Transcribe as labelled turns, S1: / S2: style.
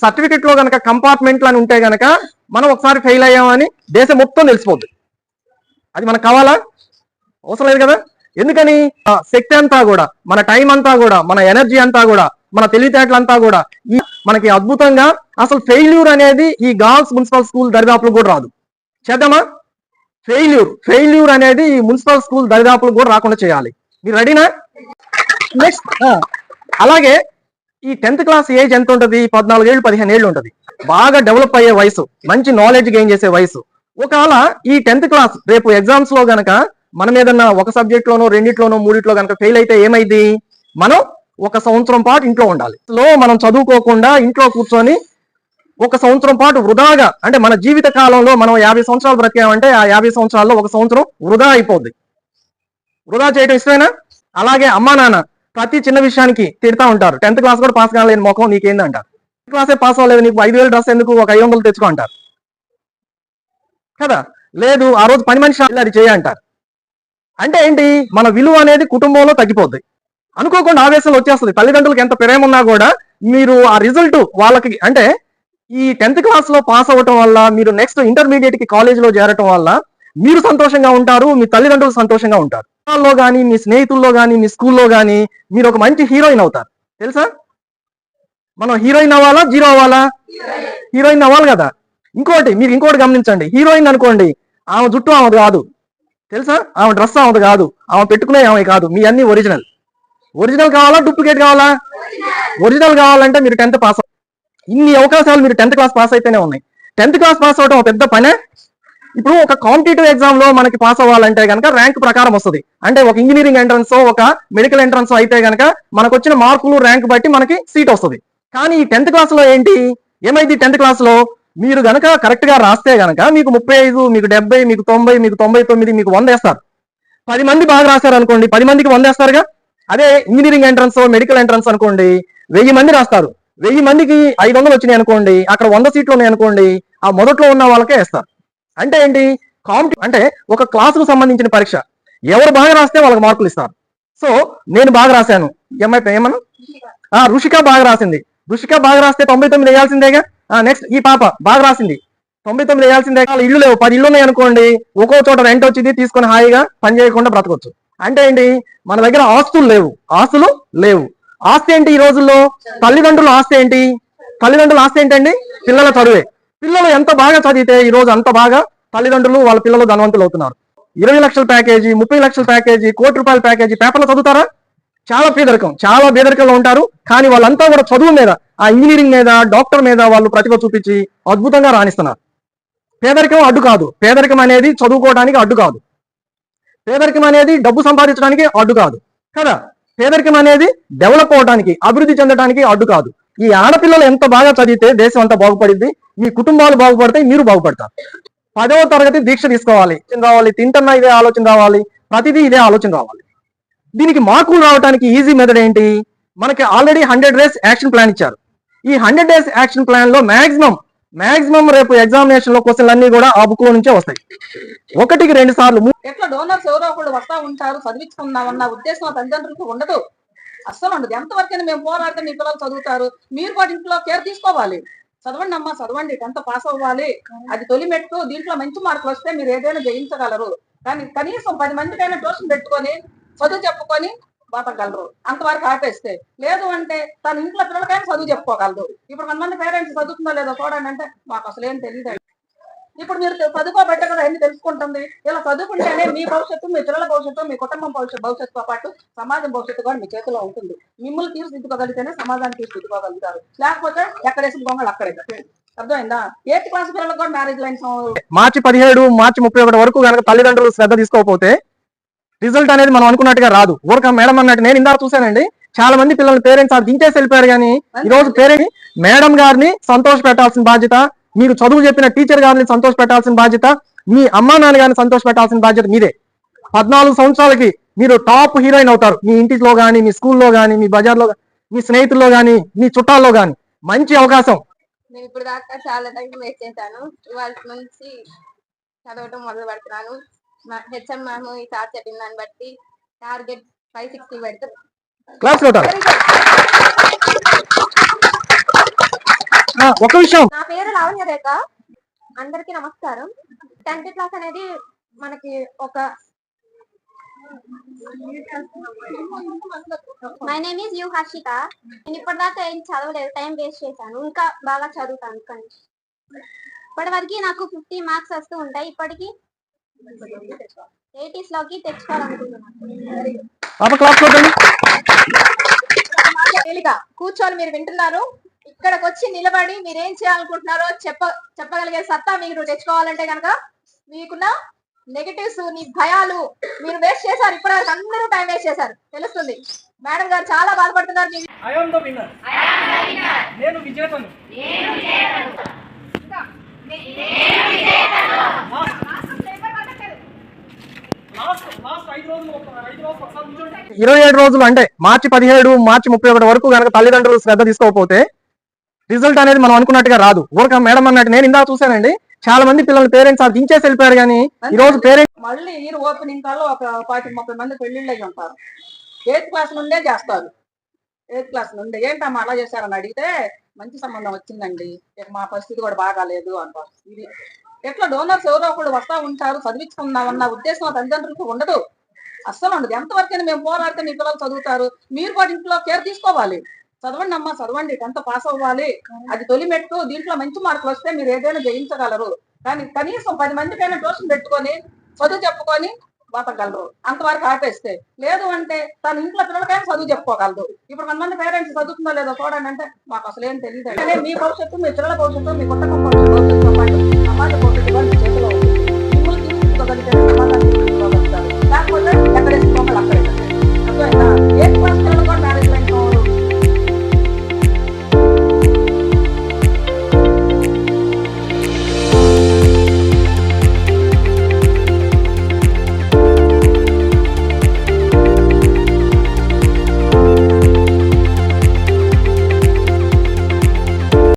S1: Certificate లో గనక కంపార్ట్మెంట్లు అని ఉంటే గనక మనం ఒకసారి ఫెయిల్ అయ్యామని దేశం మొత్తం తెలిసిపోద్ది. అది మనకు కావాలా? అవసరం లేదు కదా. ఎందుకని శక్తి అంతా కూడా, మన టైం అంతా కూడా, మన ఎనర్జీ అంతా కూడా, మన తెలివితేటలంతా కూడా మనకి అద్భుతంగా అసలు ఫెయిల్యూర్ అనేది ఈ గర్ల్స్ మున్సిపల్ స్కూల్ దరిదాపులు కూడా రాదు. చేద్దామా? ఫెయిల్యూర్ అనేది ఈ మున్సిపల్ స్కూల్ దరిదాపులు కూడా రాకుండా చేయాలి. మీరు రెడీనా? నెక్స్ట్ అలాగే ఈ 10th క్లాస్ ఏజ్ ఎంత ఉంటుంది? 14 ఏళ్ళు 15 ఏళ్ళు ఉంటుంది. బాగా డెవలప్ అయ్యే వయసు, మంచి నాలెడ్జ్ గెయిన్ చేసే వయసు. ఒకవేళ ఈ 10th క్లాస్ రేపు ఎగ్జామ్స్ లో గనక మనం ఏదన్నా ఒక సబ్జెక్ట్ లోనో, రెండిట్లోనో, మూడిట్లో గనక ఫెయిల్ అయితే ఏమైంది? మనం 1 సంవత్సరం పాటు ఇంట్లో ఉండాలి. మనం చదువుకోకుండా ఇంట్లో కూర్చొని 1 సంవత్సరం పాటు వృధాగా, అంటే మన జీవిత కాలంలో మనం 50 సంవత్సరాలు బ్రతికామంటే ఆ 50 సంవత్సరాల్లో 1 సంవత్సరం వృధా అయిపోద్ది. వృధా చేయడం ఇష్టమేనా? అలాగే అమ్మా నాన్న ప్రతి చిన్న విషయానికి తిడతా ఉంటారు. 10th క్లాస్ కూడా పాస్ కాలేని మొఖం నీకేంది అంటారు. 10th క్లాసే పాస్ అవ్వలేదు, నీకు 5000 డ్రెస్ ఎందుకు, ఒక 500 తెచ్చుకో అంటారు కదా. లేదు, ఆ రోజు పని మనిషి అది చేయంటారు. అంటే ఏంటి? మన విలువ అనేది కుటుంబంలో తగ్గిపోద్ది. అనుకోకుండా ఆవేశం వచ్చేస్తుంది. తల్లిదండ్రులకు ఎంత ప్రేమ ఉన్నా కూడా మీరు ఆ రిజల్ట్ వాళ్ళకి, అంటే ఈ 10th క్లాస్ లో పాస్ అవ్వటం వల్ల మీరు నెక్స్ట్ ఇంటర్మీడియట్ కి కాలేజీలో చేరటం వల్ల మీరు సంతోషంగా ఉంటారు, మీ తల్లిదండ్రులు సంతోషంగా ఉంటారు. కానీ మీ స్నేహితుల్లో కానీ మీ స్కూల్లో కానీ మీరు ఒక మంచి హీరోయిన్ అవుతారు. తెలుసా? మనం హీరోయిన్ అవ్వాలా, జీరో అవ్వాలా? హీరోయిన్ అవ్వాలి కదా. మీరు ఇంకోటి గమనించండి. హీరోయిన్ అనుకోండి, ఆమె జుట్టు ఆమెది కాదు, తెలుసా? ఆమె డ్రెస్ ఆమెది కాదు, ఆమె పెట్టుకునే ఆమె కాదు, మీ అన్ని ఒరిజినల్. ఒరిజినల్ కావాలా, డూప్లికేట్ కావాలా? ఒరిజినల్ కావాలంటే మీరు 10th పాస్. ఇన్ని అవకాశాలు మీరు 10th క్లాస్ పాస్ అయితేనే ఉన్నాయి. 10th క్లాస్ పాస్ అవడం ఒక పెద్ద పనే. ఇప్పుడు ఒక కాంపిటేటివ్ ఎగ్జామ్ లో మనకి పాస్ అవ్వాలంటే కనుక ర్యాంక్ ప్రకారం వస్తుంది. అంటే ఒక ఇంజనీరింగ్ ఎంట్రన్స్, ఒక మెడికల్ ఎంట్రన్స్ అయితే కనుక మనకు వచ్చిన మార్కులు ర్యాంక్ బట్టి మనకి సీట్ వస్తుంది. కానీ ఈ 10th క్లాస్ లో ఏంటి ఏమైంది? 10th క్లాస్ లో మీరు గనక కరెక్ట్ గా రాస్తే గనక మీకు 35, మీకు 70, మీకు 90, మీకు 99, మీకు 100 వేస్తారు. 10 మంది బాగా రాశారు అనుకోండి, 10 మందికి 100 వేస్తారుగా. అదే ఇంజనీరింగ్ ఎంట్రన్స్, మెడికల్ ఎంట్రన్స్ అనుకోండి, 1000 మంది రాస్తారు. 1000 మందికి 500 వచ్చినాయి అనుకోండి, అక్కడ 100 సీట్లు ఉన్నాయి అనుకోండి, ఆ మొదట్లో ఉన్న వాళ్ళకే వేస్తారు. అంటే ఏంటి? అంటే ఒక క్లాసుకు సంబంధించిన పరీక్ష, ఎవరు బాగా రాస్తే వాళ్ళకి మార్కులు ఇస్తారు. సో నేను బాగా రాశాను, ఏమన్నా రుషిక బాగా రాసింది. రుషిక బాగా రాస్తే 99 వేయాల్సిందేగా. నెక్స్ట్ ఈ పాప బాగా రాసింది, 99 వేయాల్సిందే. ఇల్లు లేవు, 10 ఇల్లు ఉన్నాయి అనుకోండి, ఒక్కో చోట రెంట్ వచ్చింది, తీసుకొని హాయిగా పని చేయకుండా బ్రతకొచ్చు. అంటే ఏంటి? మన దగ్గర ఆస్తులు లేవు. ఆస్తి ఏంటి ఈ రోజుల్లో? తల్లిదండ్రుల ఆస్తి ఏంటి? తల్లిదండ్రుల ఆస్తి ఏంటండి? పిల్లల చదువే. పిల్లలు ఎంత బాగా చదివితే ఈ రోజు అంత బాగా తల్లిదండ్రులు వాళ్ళ పిల్లలు ధనవంతులు అవుతున్నారు. 20 లక్షల ప్యాకేజీ, 30 లక్షల ప్యాకేజీ, ₹1 కోటి ప్యాకేజీ పేపర్లో చదువుతారా? చాలా పేదరికంలో ఉంటారు. కానీ వాళ్ళంతా కూడా చదువు మీద, ఆ ఇంజనీరింగ్ మీద, డాక్టర్ మీద వాళ్ళు ప్రతిభ చూపించి అద్భుతంగా రాణిస్తున్నారు. పేదరికం అడ్డు కాదు. పేదరికం అనేది చదువుకోవడానికి అడ్డు కాదు. పేదరికం అనేది డబ్బు సంపాదించడానికి అడ్డు కాదు కదా. పేదరికం అనేది డెవలప్ అవడానికి, అభివృద్ధి చెందడానికి అడ్డు కాదు. ఈ ఆడపిల్లలు ఎంత బాగా చదివితే దేశం అంతా బాగుపడింది, మీ కుటుంబాలు బాగుపడతాయి, మీరు బాగుపడతారు. 10వ తరగతి దీక్ష తీసుకోవాలి, తింటున్నా ఇదే ఆలోచన రావాలి, ప్రతిదీ ఇదే ఆలోచన రావాలి. దీనికి మార్కులు రావడానికి ఈజీ మెథడ్ ఏంటి? మనకి ఆల్రెడీ 100 డేస్ యాక్షన్ ప్లాన్ ఇచ్చారు. ఈ 100 డేస్ యాక్షన్ ప్లాన్ లో మాక్సిమం రేపు ఎగ్జామినేషన్ లో క్వశ్చన్లు అన్ని కూడా ఆ బుక్ లో నుంచే వస్తాయి. 1కి 2 సార్లు.
S2: ఎట్లా డోనర్స్ ఎవరో ఒకళ్ళు వస్తా ఉంటారు, చదివించుకుందామన్న ఉద్దేశం తల్లిదండ్రులకు ఉండదు, అస్సలు ఉండదు. ఎంతవరకైనా మేము పోరాడితే మీ పిల్లలు చదువుతారు, మీరు కూడా ఇంట్లో కేర్ తీసుకోవాలి. చదవండి అమ్మా, చదవండి, 10th పాస్ అవ్వాలి, అది తొలి మెట్టు. దీంట్లో మంచి మార్కులు వస్తే మీరు ఏదైనా జయించగలరు. కానీ కనీసం 10 మందికైనా ట్యూషన్ పెట్టుకొని చదువు చెప్పుకొని బతకగలరు. అంతవరకు ఆపేస్తే లేదు అంటే తన ఇంట్లో పిల్లలకైనా చదువు చెప్పుకోగలరు. ఇప్పుడు కొంతమంది పేరెంట్స్ చదువుతుందో లేదో చూడండి అంటే మాకు అసలు ఏం తెలియదు. ఇప్పుడు మీరు చదువుకోబట్టే కదా అన్ని తెలుసుకుంటుంది. ఇలా చదువుకుంటేనే మీ భవిష్యత్తు, మీ పిల్లల భవిష్యత్తు, మీ కుటుంబం భవిష్యత్తుతో పాటు సమాజం భవిష్యత్తు కూడా మీ చేతిలో ఉంటుంది. మిమ్మల్ని తీర్చిదిద్దుకోగలిగితేనే సమాజాన్ని తీర్చిదిద్దుకోగలుగుతారు. లేకపోతే ఎక్కడేసిన బొమ్మలు అక్కడే. అర్థమైందా? 8th క్లాస్ పిల్లలకు కూడా మ్యారేజ్ లైన్స్
S1: మార్చి 17, మార్చి 31 వరకు కనుక తల్లిదండ్రులు శ్రద్ధ తీసుకోకపోతే రిజల్ట్ అనేది మనం అనుకున్నట్టుగా రాదు. ఊరక మేడం అన్నట్టు నేను ఇందాక చూశానండి, చాలా మంది పిల్లల పేరెంట్స్ అది దించేసి వెళ్ళిపోయారు. కానీ ఈ రోజు పేరెంట్ మేడం గారిని సంతోష పెట్టాల్సిన బాధ్యత, మీరు చదువు చెప్పిన టీచర్ గారిని సంతోష పెట్టాల్సిన బాధ్యత, మీ అమ్మా నాన్న గారిని సంతోష పెట్టాల్సిన బాధ్యత మీదే. 14 సంవత్సరాలకి మీరు టాప్ హీరోయిన్ అవుతారు. మీ ఇంటిలో కానీ, మీ స్కూల్లో కానీ, మీ బజార్లో, మీ స్నేహితుల్లో కానీ, మీ చుట్టాల్లో కానీ. మంచి అవకాశం.
S3: నేను ఇప్పుడు దాకా చాలా టైం వేస్ట్ చేశాను. ఇవాళ నుంచి చదవటం మొదలు పెడుతున్నాను. హెచ్ఎం మ్యామ్ ఈ సార్ చెప్పిన దాన్ని బట్టి టార్గెట్ 560 పెడతారు.
S1: క్లాస్ లో ఒక విషయం,
S3: నా పేరు లావణ్య రేఖ. అందరికీ నమస్కారం. 10th క్లాస్ అనేది మనకి ఒక my name is you Harshita. నేను ఇప్పటిదాకా ఏం చదవలేదు, టైం వేస్ట్ చేశాను. ఇంకా బాగా చదువుతాను. కానీ ఇప్పటి వరకు నాకు 50 మార్క్స్ వస్తూ ఉంటాయి. ఇప్పటికి 80s లోకి తెచ్చుకోవాలనుకుంటున్నాను. తేలిక కూర్చొని మీరు వింటున్నారు. ఇక్కడికి వచ్చి నిలబడి మీరేం చేయాలనుకుంటున్నారో చెప్పగలిగే సత్తా మీరు తెచ్చుకోవాలంటే కనుక మీకున్న నెగటివ్స్, నీ భయాలు మీరు వేస్ట్ చేశారు. ఇప్పటివరకు అందరూ టైం వేస్ట్ చేశారు, తెలుస్తుంది. మేడం గారు చాలా బాధపడుతున్నారు.
S4: నేను విజేతను. లాస్ట్ 5 రోజులు
S1: 27 రోజులు అంటే మార్చి 17, మార్చి 31 వరకు కనుక తల్లిదండ్రులు శ్రద్ధ తీసుకోకపోతే రిజల్ట్ అనేది మనం అనుకున్నట్టుగా రాదు. ఊరక మేడం అన్నట్టు నేను ఇందాక చూసానండి, చాలా మంది పిల్లల పేరెంట్స్ అది దించేసి వెళ్ళిపోయారు. కానీ ఈ రోజు పేరెంట్స్
S2: మళ్ళీ ఇయర్ ఓపెనింగ్ కాల్లో ఒక 20-30 మంది పెళ్లిళ్ళు అయ్యి ఉంటారు. 8th క్లాస్ నుండే చేస్తారు. 8th క్లాస్ నుండి ఏంటమ్మా అలా చేశారని అడిగితే మంచి సంబంధం వచ్చిందండి, ఇక మా పరిస్థితి కూడా బాగాలేదు అంటారు. ఇది ఎట్లా డోనర్స్ ఎవరో ఒకళ్ళు వస్తా ఉంటారు, చదివించుకుందామన్న ఉద్దేశం తల్లిదండ్రులకు ఉండదు, అస్సలు ఉండదు. ఎంతవరకైనా మేము పోరాడితే మీ పిల్లలు చదువుతారు, మీరు కూడా ఇంట్లో కేర్ తీసుకోవాలి. చదవండి అమ్మా, చదవండి, 10th పాస్ అవ్వాలి, అది తొలి మెట్టు. దీంట్లో మంచి మార్కులు వస్తే మీరు ఏదైనా జయించగలరు. కానీ కనీసం 10 మందికైనా ట్యూషన్ పెట్టుకొని చదువు చెప్పుకొని బతకగలరు. అంతవరకు ఆపేస్తే లేదు అంటే తన ఇంట్లో పిల్లలకైనా చదువు చెప్పుకోగలరు. ఇప్పుడు కొంతమంది పేరెంట్స్ చదువుతుందో లేదో చూడండి అంటే మాకు అసలు ఏం తెలియదు. మీ భవిష్యత్తు, మీ పిల్లల భవిష్యత్తు, మీ కుటుంబం